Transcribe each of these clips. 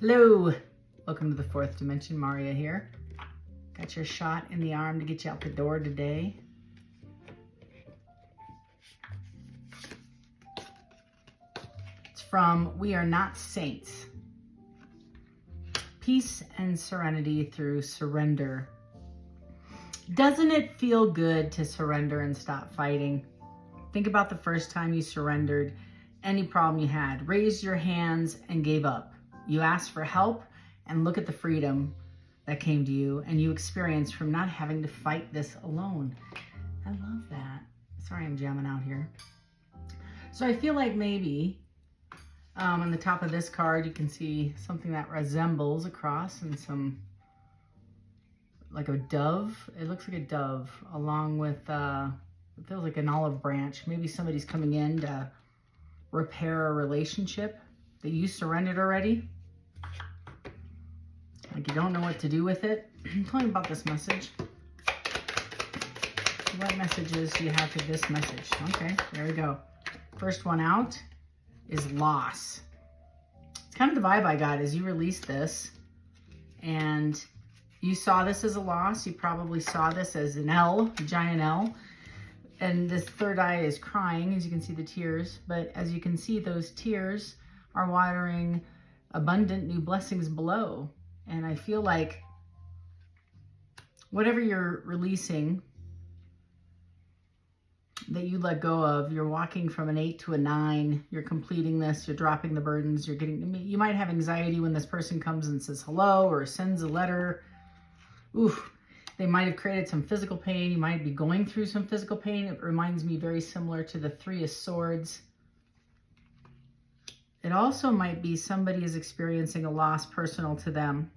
Hello, welcome to the fourth dimension. Maria here. Got your shot in the arm to get you out the door today. It's from We Are Not Saints. Peace and serenity through surrender. Doesn't it feel good to surrender and stop fighting? Think about the first time you surrendered any problem you had. Raised your hands and gave up. You asked for help, and look at the freedom that came to you and you experienced from not having to fight this alone. I love that. Sorry, I'm jamming out here. So I feel like maybe on the top of this card, you can see something that resembles a cross and some, like a dove. It looks like a dove along with, it feels like an olive branch. Maybe somebody's coming in to repair a relationship that you surrendered already. Like you don't know what to do with it. Tell me about this message. What messages do you have for this message? Okay, there we go. First one out is loss. It's kind of the vibe I got as you released this and you saw this as a loss. You probably saw this as an L, a giant L. And this third eye is crying, as you can see the tears. But as you can see, those tears are watering abundant new blessings below. And I feel like whatever you're releasing that you let go of, you're walking from an 8 to a 9, you're completing this, you're dropping the burdens, you're getting, you might have anxiety when this person comes and says hello or sends a letter. Oof, they might have created some physical pain. You might be going through some physical pain. It reminds me very similar to the Three of Swords. It also might be somebody is experiencing a loss personal to them.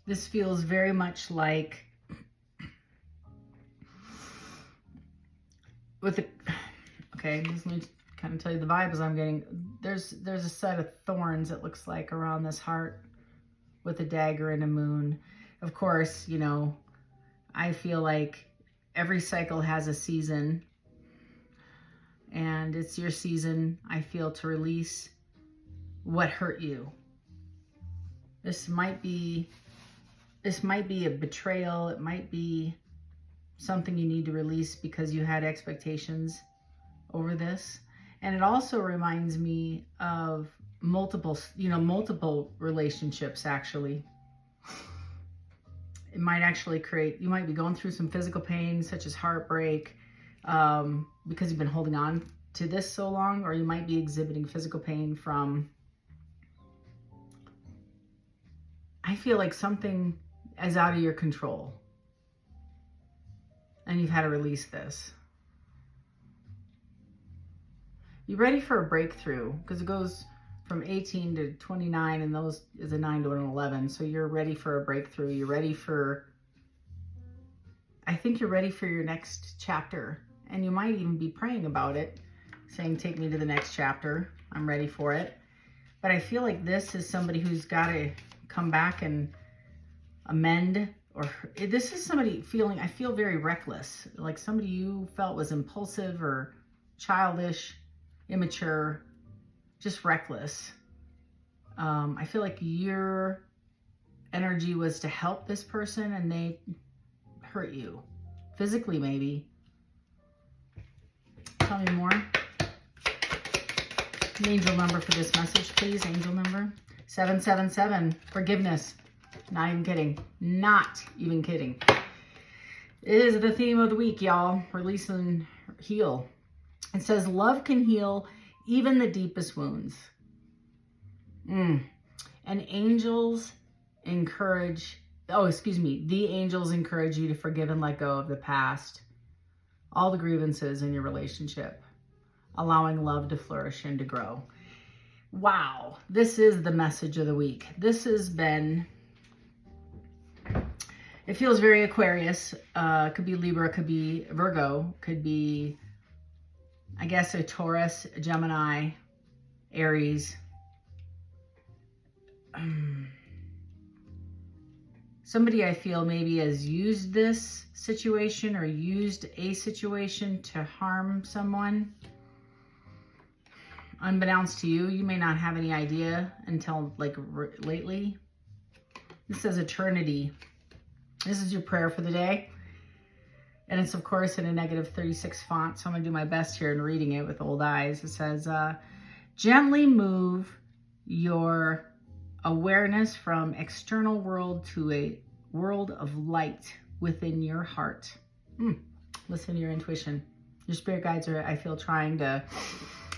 This feels very much like with the, okay, just let me kind of tell you the vibes I'm getting. There's a set of thorns, it looks like, around this heart with a dagger and a moon. Of course, you know, I feel like every cycle has a season, and it's your season, I feel, to release what hurt you. This might be a betrayal. It might be something you need to release because you had expectations over this. And it also reminds me of multiple relationships, actually. It might actually create, you might be going through some physical pain, such as heartbreak, because you've been holding on to this so long, or you might be exhibiting physical pain from, I feel like something is out of your control. And you've had to release this. You're ready for a breakthrough, because it goes from 18 to 29, and those is a 9 to an 11. So you're ready for a breakthrough. You're ready for, I think you're ready for your next chapter. And you might even be praying about it, saying, take me to the next chapter. I'm ready for it. But I feel like this is somebody who's got to come back and amend, or this is somebody feeling, I feel very reckless, like somebody you felt was impulsive or childish, immature, just reckless. I feel like your energy was to help this person and they hurt you physically, maybe. Tell me more. The angel number for this message, please. Angel number 777. Forgiveness. Not even kidding. Not even kidding. It is the theme of the week, y'all. Release and heal. It says, love can heal even the deepest wounds. And angels encourage, the angels encourage you to forgive and let go of the past, all the grievances in your relationship, allowing love to flourish and to grow. Wow, this is the message of the week. This has been, it feels very Aquarius. Could be Libra, could be Virgo, could be, I guess, a Taurus, a Gemini, Aries. Somebody I feel maybe has used this situation or used a situation to harm someone. unbeknownst to you, you may not have any idea until like lately. This says eternity. This is your prayer for the day. And it's, of course, in a -36 font. So I'm going to do my best here in reading it with old eyes. It says, gently move your awareness from external world to a world of light within your heart. Listen to your intuition. Your spirit guides are, I feel, trying to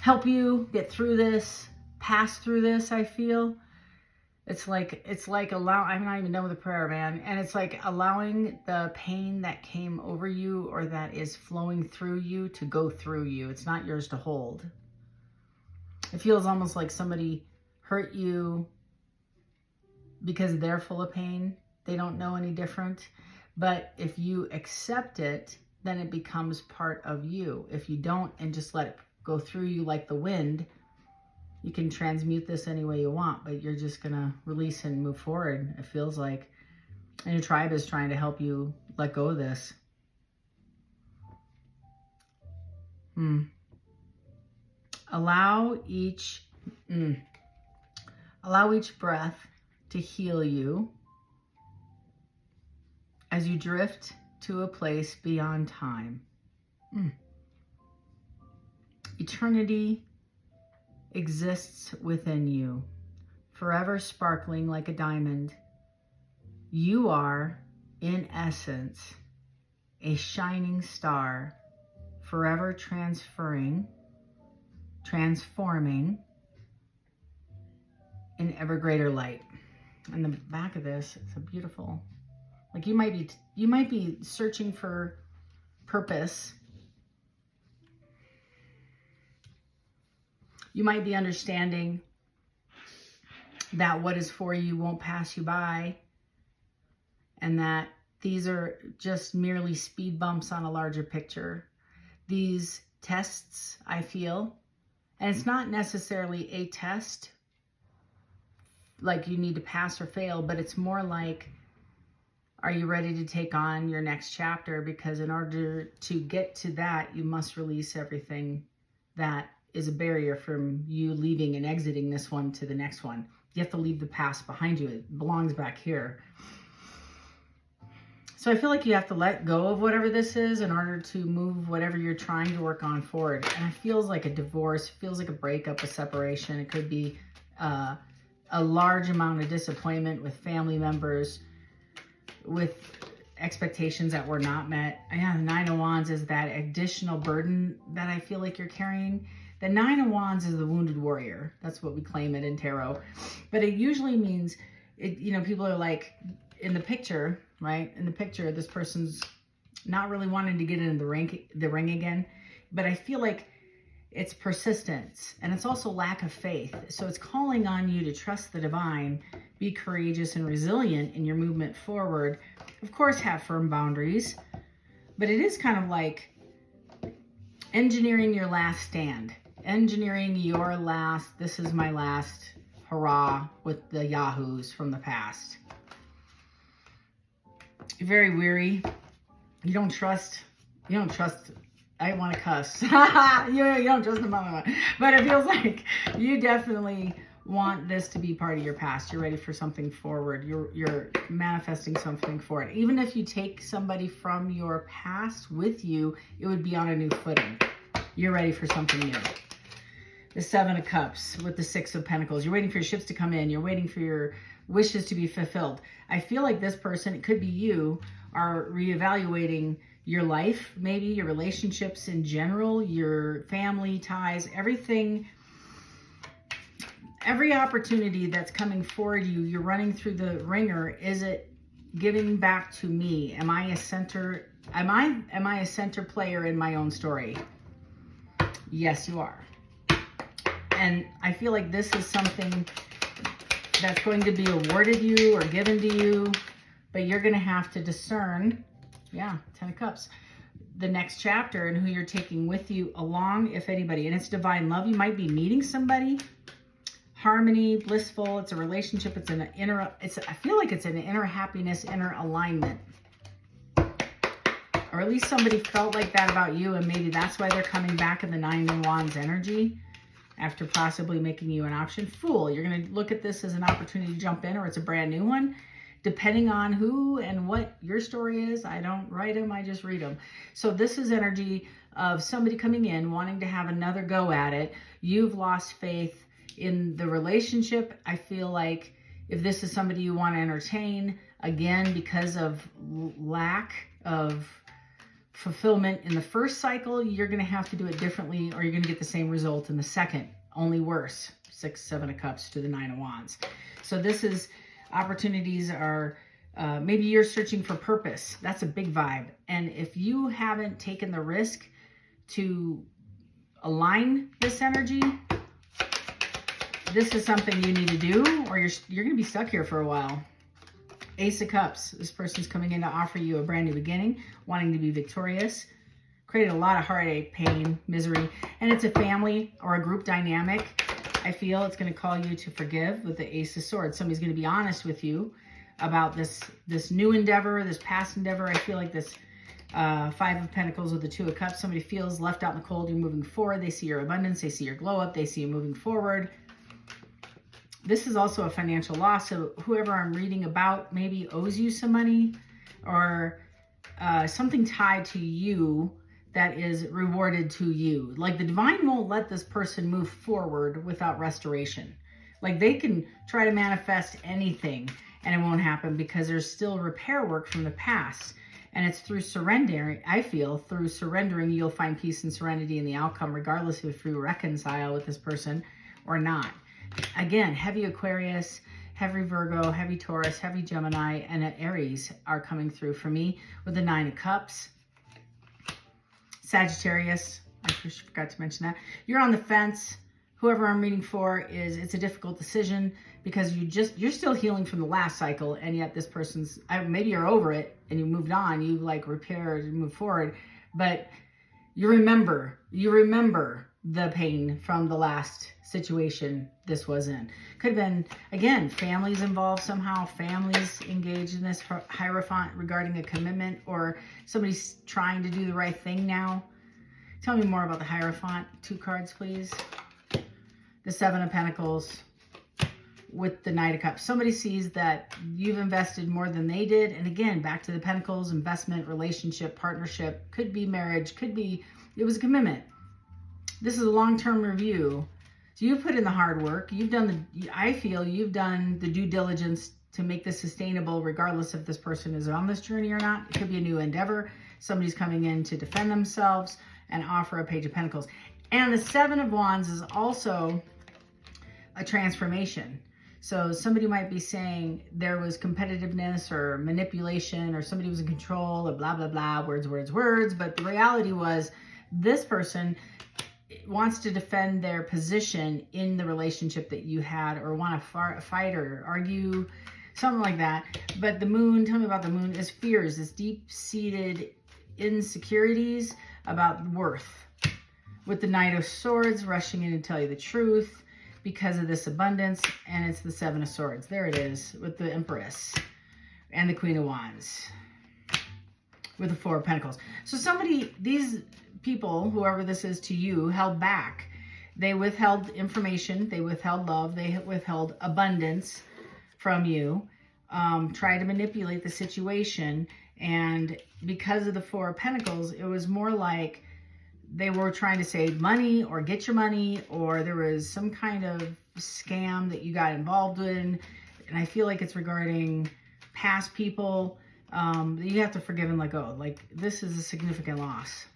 help you get through this, pass through this, I feel. It's like I'm not even done with the prayer, man. And it's like allowing the pain that came over you or that is flowing through you to go through you. It's not yours to hold. It feels almost like somebody hurt you because they're full of pain. They don't know any different. But if you accept it, then it becomes part of you. If you don't and just let it go through you like the wind, you can transmute this any way you want, but you're just going to release and move forward, it feels like. And your tribe is trying to help you let go of this. Allow each breath to heal you as you drift to a place beyond time. Eternity exists within you, forever sparkling like a diamond. You are, in essence, a shining star, forever transforming in ever greater light. And the back of this is a beautiful, like you might be searching for purpose. You might be understanding that what is for you won't pass you by, and that these are just merely speed bumps on a larger picture. These tests, I feel, and it's not necessarily a test like you need to pass or fail, but it's more like, are you ready to take on your next chapter? Because in order to get to that, you must release everything that is a barrier from you leaving and exiting this one to the next one. You have to leave the past behind you. It belongs back here. So I feel like you have to let go of whatever this is in order to move whatever you're trying to work on forward. And it feels like a divorce, feels like a breakup, a separation. It could be a large amount of disappointment with family members, with expectations that were not met. Yeah, the Nine of Wands is that additional burden that I feel like you're carrying. The Nine of Wands is the wounded warrior. That's what we claim it in tarot. But it usually means, people are like, in the picture, right? In the picture, this person's not really wanting to get into the ring again. But I feel like it's persistence. And it's also lack of faith. So it's calling on you to trust the divine, be courageous and resilient in your movement forward. Of course, have firm boundaries. But it is kind of like engineering your last stand. Engineering your last, this is my last hurrah with the yahoos from the past. You're very weary. You don't trust, I want to cuss. you don't trust the mama. But it feels like you definitely want this to be part of your past. You're ready for something forward. You're manifesting something forward. Even if you take somebody from your past with you, it would be on a new footing. You're ready for something new. The Seven of Cups with the Six of Pentacles. You're waiting for your ships to come in. You're waiting for your wishes to be fulfilled. I feel like this person, it could be you, are reevaluating your life, maybe your relationships in general, your family ties, everything, every opportunity that's coming forward you, you're running through the ringer. Is it giving back to me? Am I a center? Am I a center player in my own story? Yes, you are. And I feel like this is something that's going to be awarded you or given to you, but you're going to have to discern, yeah, 10 of Cups, the next chapter and who you're taking with you along, if anybody. And it's divine love. You might be meeting somebody. Harmony, blissful. It's a relationship. It's an inner, I feel like it's an inner happiness, inner alignment. Or at least somebody felt like that about you, and maybe that's why they're coming back in the Nine of Wands energy. after possibly making you an option. Fool, you're going to look at this as an opportunity to jump in, or it's a brand new one. Depending on who and what your story is, I don't write them, I just read them. So this is energy of somebody coming in, wanting to have another go at it. You've lost faith in the relationship. I feel like if this is somebody you want to entertain, again, because of lack of fulfillment in the first cycle, you're going to have to do it differently, or you're going to get the same result in the second, only worse. 6, 7 of Cups to the 9 of Wands. So this is opportunities are, maybe you're searching for purpose. That's a big vibe. And if you haven't taken the risk to align this energy, this is something you need to do, or you're going to be stuck here for a while. Ace of Cups. This person's coming in to offer you a brand new beginning, wanting to be victorious. Created a lot of heartache, pain, misery, and it's a family or a group dynamic. I feel it's going to call you to forgive with the Ace of Swords. Somebody's going to be honest with you about this new endeavor, this past endeavor. I feel like this 5 of Pentacles with the 2 of Cups. Somebody feels left out in the cold. You're moving forward. They see your abundance. They see your glow up. They see you moving forward. This is also a financial loss. So whoever I'm reading about maybe owes you some money, or something tied to you that is rewarded to you. Like the divine won't let this person move forward without restoration. Like they can try to manifest anything and it won't happen because there's still repair work from the past. And it's through surrendering, I feel, through surrendering, you'll find peace and serenity in the outcome, regardless if you reconcile with this person or not. Again, heavy Aquarius, heavy Virgo, heavy Taurus, heavy Gemini, and Aries are coming through for me with the 9 of Cups. Sagittarius, I forgot to mention that. You're on the fence. Whoever I'm reading for it's a difficult decision because you're still healing from the last cycle, and yet this person's, maybe you're over it and you moved on, you like repaired and moved forward, but you remember the pain from the last situation this was in. Could have been, again, families involved somehow, families engaged in this Hierophant regarding a commitment, or somebody's trying to do the right thing now. Tell me more about the Hierophant. 2 cards, please. The 7 of Pentacles with the Knight of Cups. Somebody sees that you've invested more than they did. And again, back to the Pentacles, investment, relationship, partnership, could be marriage, could be, it was a commitment. This is a long-term review. So you put in the hard work. You've done I feel you've done the due diligence to make this sustainable, regardless if this person is on this journey or not. It could be a new endeavor. Somebody's coming in to defend themselves and offer a Page of Pentacles. And the 7 of Wands is also a transformation. So somebody might be saying there was competitiveness or manipulation, or somebody was in control, or blah, blah, blah, words, words, words. But the reality was this person wants to defend their position in the relationship that you had, or want to fight or argue, something like that. But the moon, tell me about the moon, is fears, is deep-seated insecurities about worth. With the Knight of Swords rushing in to tell you the truth because of this abundance, and it's the 7 of Swords. There it is, with the Empress and the Queen of Wands with the 4 of Pentacles. So somebody, these people, whoever this is to you, held back. They withheld information, they withheld love, they withheld abundance from you, tried to manipulate the situation. And because of the 4 of Pentacles, it was more like they were trying to save money or get your money, or there was some kind of scam that you got involved in. And I feel like it's regarding past people that you have to forgive and let go. Like, this is a significant loss.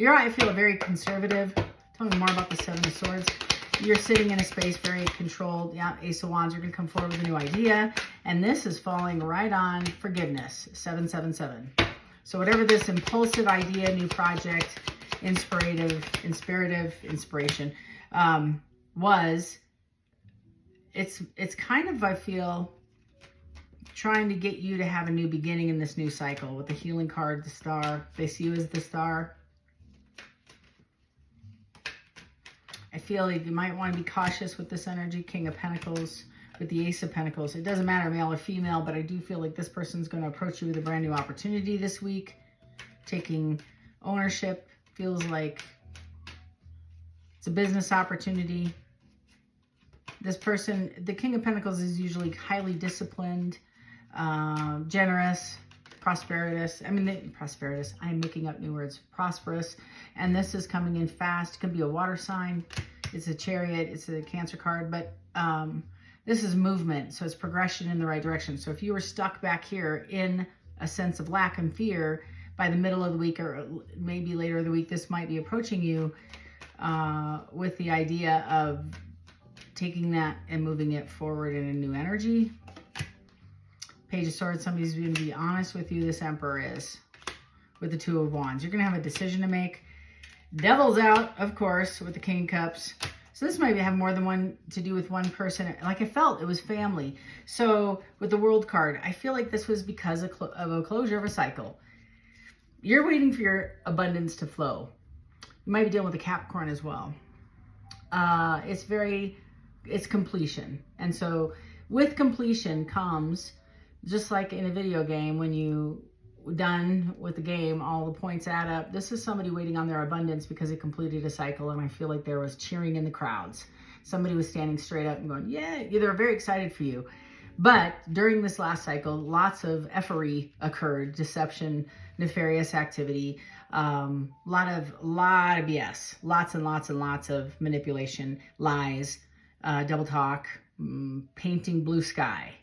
I feel very conservative. Tell me more about the 7 of Swords. You're sitting in a space very controlled. Yeah, Ace of Wands, you're going to come forward with a new idea. And this is falling right on forgiveness. 777. So whatever this impulsive idea, new project, inspiration was, it's kind of, I feel, trying to get you to have a new beginning in this new cycle. With the healing card, the star. They see you as the star. I feel like you might want to be cautious with this energy. King of Pentacles with the Ace of Pentacles. It doesn't matter male or female, but I do feel like this person's going to approach you with a brand new opportunity this week. Taking ownership. Feels like it's a business opportunity. This person, the King of Pentacles, is usually highly disciplined, generous, prosperous. Prosperous. I'm making up new words. Prosperous. And this is coming in fast. It could be a water sign. It's a Chariot. It's a Cancer card. But this is movement. So it's progression in the right direction. So if you were stuck back here in a sense of lack and fear, by the middle of the week or maybe later in the week, this might be approaching you with the idea of taking that and moving it forward in a new energy. Page of Swords, somebody's going to be honest with you. This Emperor is. With the Two of Wands. You're going to have a decision to make. Devil's out, of course, with the King of Cups. So this might have more than one to do with one person. Like I felt, it was family. So with the World card, I feel like this was because of a closure of a cycle. You're waiting for your abundance to flow. You might be dealing with a Capricorn as well. It's completion. And so with completion comes, just like in a video game, when you done with the game, all the points add up. This is somebody waiting on their abundance because it completed a cycle, and I feel like there was cheering in the crowds. Somebody was standing straight up and going, yeah, they're very excited for you. But during this last cycle, lots of effery occurred, deception, nefarious activity, lot of BS, lots and lots of manipulation, lies, double talk, painting blue sky.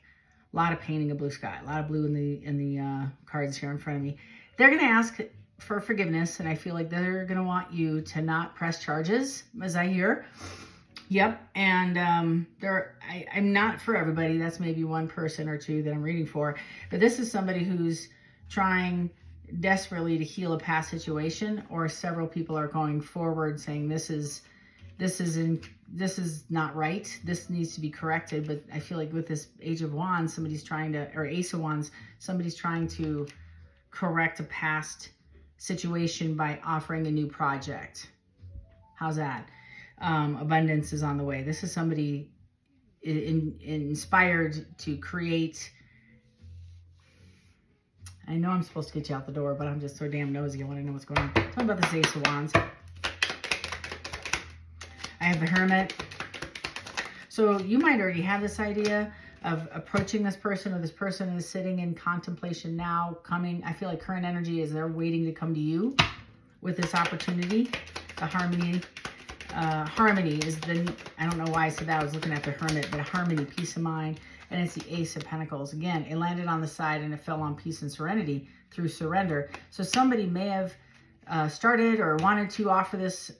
A lot of painting of blue sky, a lot of blue in the cards here in front of me. They're going to ask for forgiveness, and I feel like they're going to want you to not press charges, as I hear. Yep, and I'm not for everybody. That's maybe one person or two that I'm reading for, but this is somebody who's trying desperately to heal a past situation, or several people are going forward saying this is not right. This needs to be corrected. But I feel like with this Age of Wands, somebody's trying to, or Ace of Wands, somebody's trying to correct a past situation by offering a new project. How's that? Abundance is on the way. This is somebody inspired to create. I know I'm supposed to get you out the door, but I'm just so damn nosy. I want to know what's going on. Tell me about this Ace of Wands. I have the Hermit. So you might already have this idea of approaching this person, or this person is sitting in contemplation now, coming. I feel like current energy is they're waiting to come to you with this opportunity. The Harmony. Harmony is I don't know why I said that. I was looking at the Hermit, but harmony, peace of mind. And it's the Ace of Pentacles. Again, it landed on the side and it fell on peace and serenity through surrender. So somebody may have started or wanted to offer this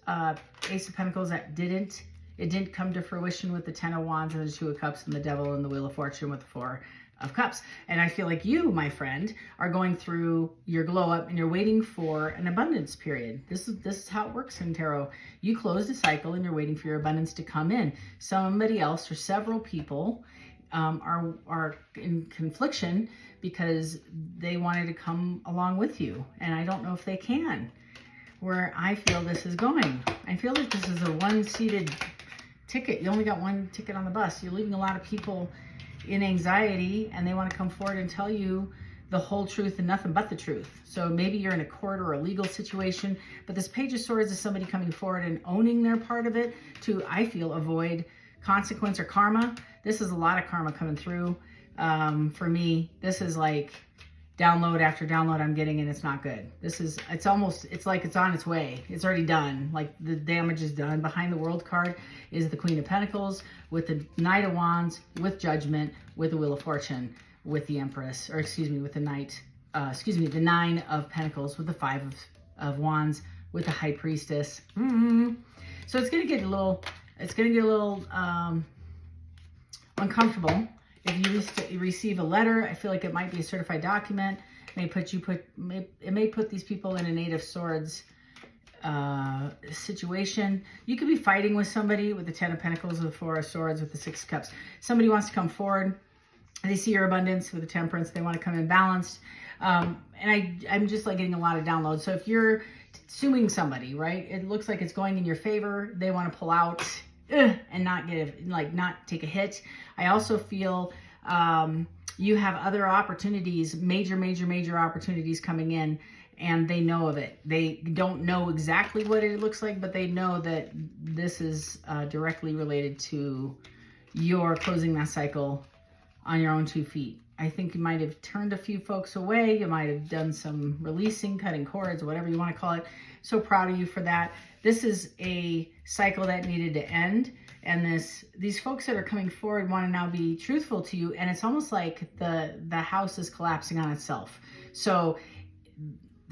Ace of Pentacles that didn't. It didn't come to fruition with the Ten of Wands and the Two of Cups and the Devil and the Wheel of Fortune with the Four of Cups. And I feel like you, my friend, are going through your glow up and you're waiting for an abundance period. This is how it works in tarot. You closed a cycle and you're waiting for your abundance to come in. Somebody else or several people are in confliction because they wanted to come along with you. And I don't know if they can. Where I feel this is going. I feel like this is a one-seated ticket. You only got one ticket on the bus. You're leaving a lot of people in anxiety, and they want to come forward and tell you the whole truth and nothing but the truth. So maybe you're in a court or a legal situation, but this Page of Swords is somebody coming forward and owning their part of it to, I feel, avoid consequence or karma. This is a lot of karma coming through. For me, this is like download after download I'm getting, and it's not good. It's like it's on its way. It's already done. Like the damage is done. Behind the World card is the Queen of Pentacles with the Knight of Wands, with Judgment, with the Wheel of Fortune, with the Empress, or excuse me, with the the Nine of Pentacles, with the Five of Wands, with the High Priestess. So it's gonna get a little uncomfortable. If you receive a letter, I feel like it might be a certified document. It may put these people in a Eight of Swords situation. You could be fighting with somebody with the Ten of Pentacles, with the Four of Swords, with the Six of Cups. Somebody wants to come forward. They see your abundance with the Temperance. They want to come in balanced. And I'm just like getting a lot of downloads. So if you're suing somebody, right, it looks like it's going in your favor. They want to pull out and not take a hit. I also feel you have other opportunities, major opportunities coming in, and they know of it. They don't know exactly what it looks like, but they know that this is directly related to your closing that cycle on your own 2 feet. I think you might have turned a few folks away. You might have done some releasing, cutting cords, whatever you want to call it. So proud of you for that. This is a cycle that needed to end. And these folks that are coming forward want to now be truthful to you. And it's almost like the house is collapsing on itself. So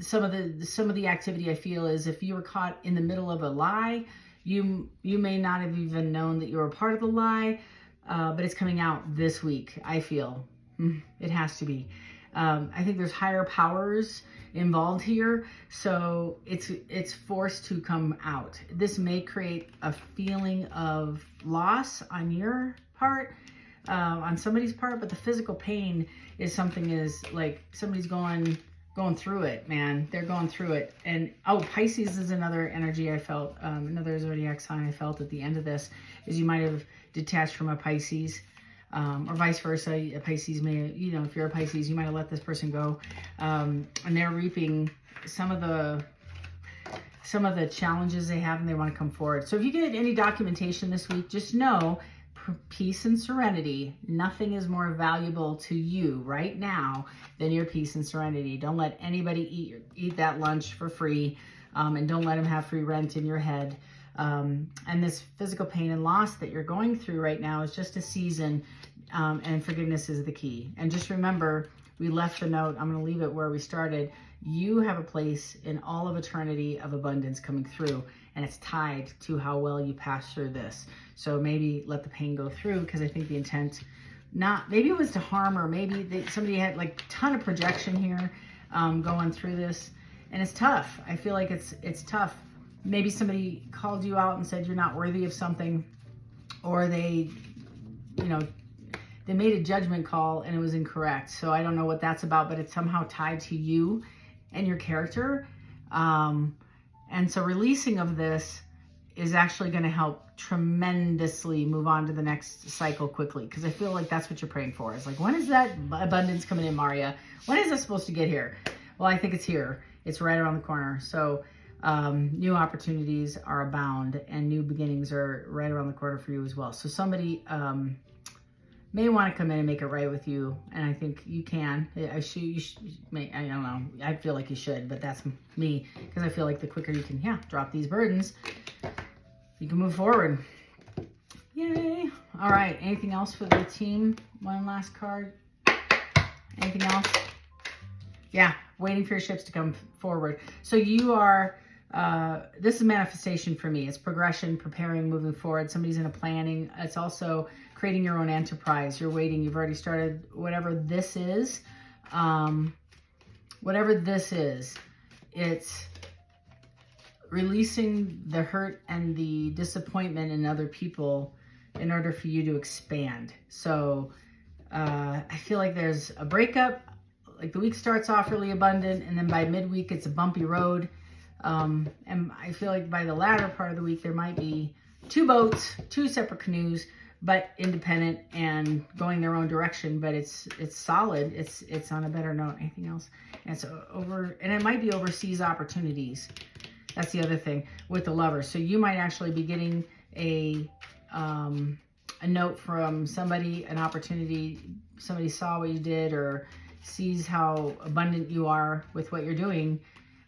some of the activity I feel is if you were caught in the middle of a lie, you may not have even known that you were a part of the lie, but it's coming out this week, I feel. It has to be. I think there's higher powers involved here, so it's forced to come out. This may create a feeling of loss on your part, on somebody's part, but the physical pain is something is like somebody's going through it, man. They're going through it. And Pisces is another energy I felt, another zodiac sign I felt at the end of this, is you might have detached from a Pisces. Or vice versa. A Pisces may, if you're a Pisces, you might have let this person go, and they're reaping some of the challenges they have, and they want to come forward. So if you get any documentation this week, just know peace and serenity. Nothing is more valuable to you right now than your peace and serenity. Don't let anybody eat that lunch for free, and don't let them have free rent in your head. And this physical pain and loss that you're going through right now is just a season, and forgiveness is the key. And just remember, we left the note, I'm going to leave it where we started. You have a place in all of eternity of abundance coming through, and it's tied to how well you pass through this. So maybe let the pain go through, because I think the intent, maybe it was to harm, or maybe somebody had like a ton of projection here, going through this, and it's tough. I feel like it's tough. Maybe somebody called you out and said you're not worthy of something, or they made a judgment call and it was incorrect. So I don't know what that's about, but it's somehow tied to you and your character. And so releasing of this is actually going to help tremendously move on to the next cycle quickly, because I feel like that's what you're praying for. It's like, when is that abundance coming in, Maria? When is it supposed to get here? Well, I think it's here. It's right around the corner. So new opportunities are abound, and new beginnings are right around the corner for you as well. So somebody may want to come in and make it right with you, and I think you can. I don't know. I feel like you should, but that's me, because I feel like the quicker you can, drop these burdens, you can move forward. Yay! All right. Anything else for the team? One last card. Anything else? Yeah, waiting for your ships to come forward. So you are. This is manifestation for me. It's progression, preparing, moving forward. Somebody's in a planning. It's also creating your own enterprise. You're waiting. You've already started whatever this is. Whatever this is, it's releasing the hurt and the disappointment in other people in order for you to expand. So I feel like there's a breakup. Like the week starts off really abundant, and then by midweek it's a bumpy road. And I feel like by the latter part of the week, there might be 2 boats, 2 separate canoes, but independent and going their own direction. But it's solid. It's on a better note. Anything else? And it's and it might be overseas opportunities. That's the other thing with the Lovers. So you might actually be getting a note from somebody, an opportunity. Somebody saw what you did, or sees how abundant you are with what you're doing.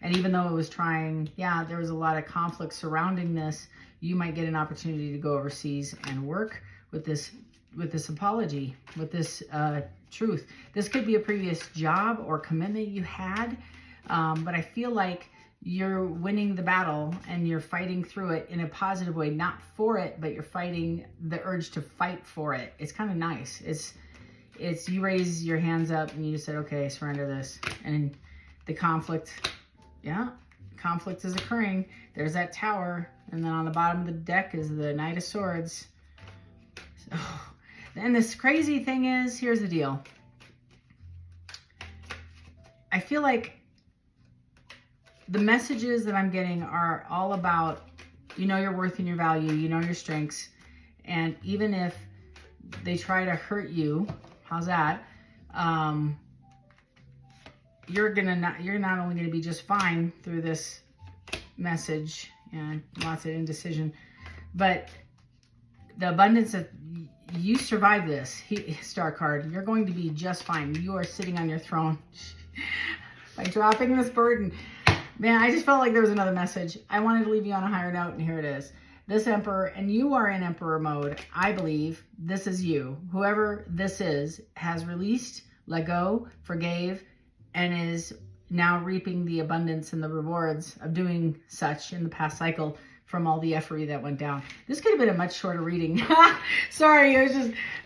And even though it was trying, there was a lot of conflict surrounding this, you might get an opportunity to go overseas and work with this apology, with this truth. This could be a previous job or commitment you had, but I feel like you're winning the battle and you're fighting through it in a positive way, not for it, but you're fighting the urge to fight for it. It's kind of nice. It's you raise your hands up and you just said, okay, surrender this. And the conflict, conflict is occurring. There's that Tower, and then on the bottom of the deck is the Knight of Swords. So, and this crazy thing is, here's the deal. I feel like the messages that I'm getting are all about, your worth and your value, your strengths. And even if they try to hurt you, how's that? you're not only gonna be just fine through this message and lots of indecision, but the abundance of you survive this star card. You're going to be just fine. You are sitting on your throne by dropping this burden. Man, I just felt like there was another message. I wanted to leave you on a higher note, and here it is. This Emperor, and you are in Emperor mode. I believe this is you. Whoever this is has released, let go, forgave, and is now reaping the abundance and the rewards of doing such in the past cycle from all the effery that went down. This could have been a much shorter reading. Sorry,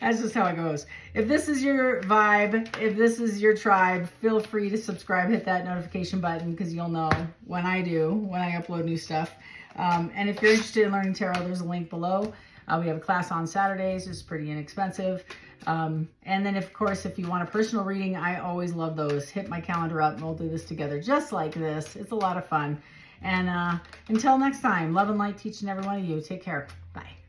that's just how it goes. If this is your vibe, if this is your tribe, feel free to subscribe, hit that notification button, because you'll know when I upload new stuff. And if you're interested in learning tarot, there's a link below. We have a class on Saturdays. It's pretty inexpensive. And then, of course, if you want a personal reading, I always love those. Hit my calendar up and we'll do this together just like this. It's a lot of fun. And until next time, love and light to each and every one of you. Take care. Bye.